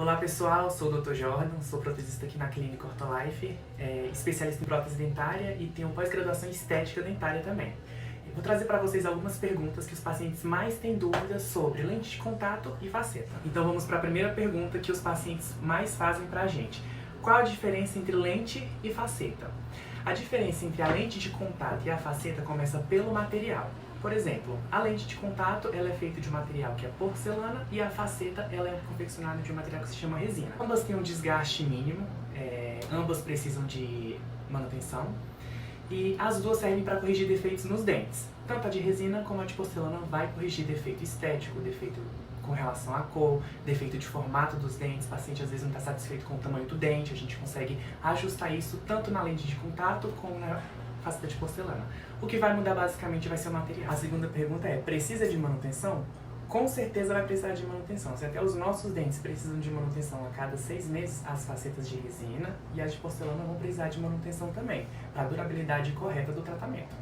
Olá pessoal, sou o Dr. Jordan, sou protesista aqui na Clínica Ortolife, especialista em prótese dentária e tenho pós-graduação em estética dentária também. Eu vou trazer para vocês algumas perguntas que os pacientes mais têm dúvidas sobre lente de contato e faceta. Então vamos para a primeira pergunta que os pacientes mais fazem para a gente. Qual a diferença entre lente e faceta? A diferença entre a lente de contato e a faceta começa pelo material. Por exemplo, a lente de contato ela é feita de um material que é porcelana e a faceta ela é confeccionada de um material que se chama resina. Ambas têm um desgaste mínimo, ambas precisam de manutenção e as duas servem para corrigir defeitos nos dentes. Tanto a de resina como a de porcelana vai corrigir defeito estético, defeito com relação à cor, defeito de formato dos dentes. O paciente às vezes não está satisfeito com o tamanho do dente, a gente consegue ajustar isso tanto na lente de contato como na faceta de porcelana. O que vai mudar basicamente vai ser o material. A segunda pergunta é, precisa de manutenção? Com certeza vai precisar de manutenção. Se até os nossos dentes precisam de manutenção a cada 6 meses, as facetas de resina e as de porcelana vão precisar de manutenção também, para a durabilidade correta do tratamento.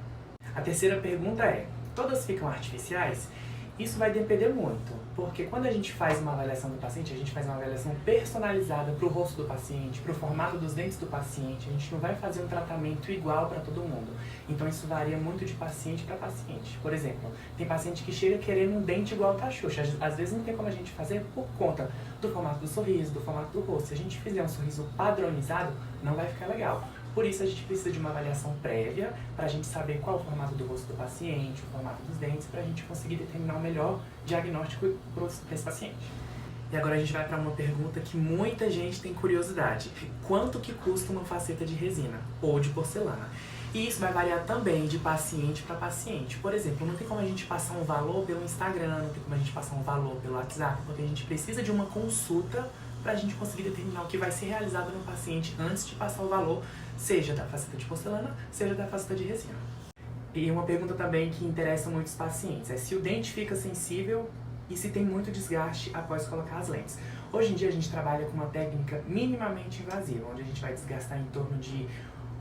A terceira pergunta é, todas ficam artificiais? Isso vai depender muito, porque quando a gente faz uma avaliação do paciente, a gente faz uma avaliação personalizada para o rosto do paciente, para o formato dos dentes do paciente, a gente não vai fazer um tratamento igual para todo mundo. Então isso varia muito de paciente para paciente. Por exemplo, tem paciente que chega querendo um dente igual ao da Xuxa, às vezes não tem como a gente fazer por conta do formato do sorriso, do formato do rosto. Se a gente fizer um sorriso padronizado, não vai ficar legal. Por isso a gente precisa de uma avaliação prévia para a gente saber qual é o formato do rosto do paciente, o formato dos dentes, para a gente conseguir determinar o melhor diagnóstico para esse paciente. E agora a gente vai para uma pergunta que muita gente tem curiosidade. Quanto que custa uma faceta de resina ou de porcelana? E isso vai variar também de paciente para paciente. Por exemplo, não tem como a gente passar um valor pelo Instagram, não tem como a gente passar um valor pelo WhatsApp, porque a gente precisa de uma consulta para a gente conseguir determinar o que vai ser realizado no paciente antes de passar o valor, seja da faceta de porcelana, seja da faceta de resina. E uma pergunta também que interessa muitos pacientes é se o dente fica sensível e se tem muito desgaste após colocar as lentes. Hoje em dia a gente trabalha com uma técnica minimamente invasiva, onde a gente vai desgastar em torno de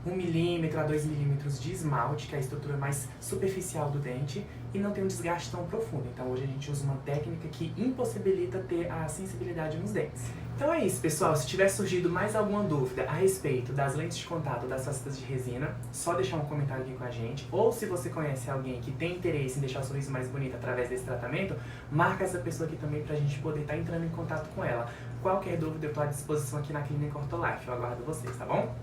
1 milímetro a 2 milímetros de esmalte, que é a estrutura mais superficial do dente, e não tem um desgaste tão profundo. Então hoje a gente usa uma técnica que impossibilita ter a sensibilidade nos dentes. Então é isso, pessoal. Se tiver surgido mais alguma dúvida a respeito das lentes de contato das facetas de resina, só deixar um comentário aqui com a gente. Ou se você conhece alguém que tem interesse em deixar o sorriso mais bonito através desse tratamento, marca essa pessoa aqui também pra gente poder estar entrando em contato com ela. Qualquer dúvida eu estou à disposição aqui na Clínica Ortolife. Eu aguardo vocês, tá bom?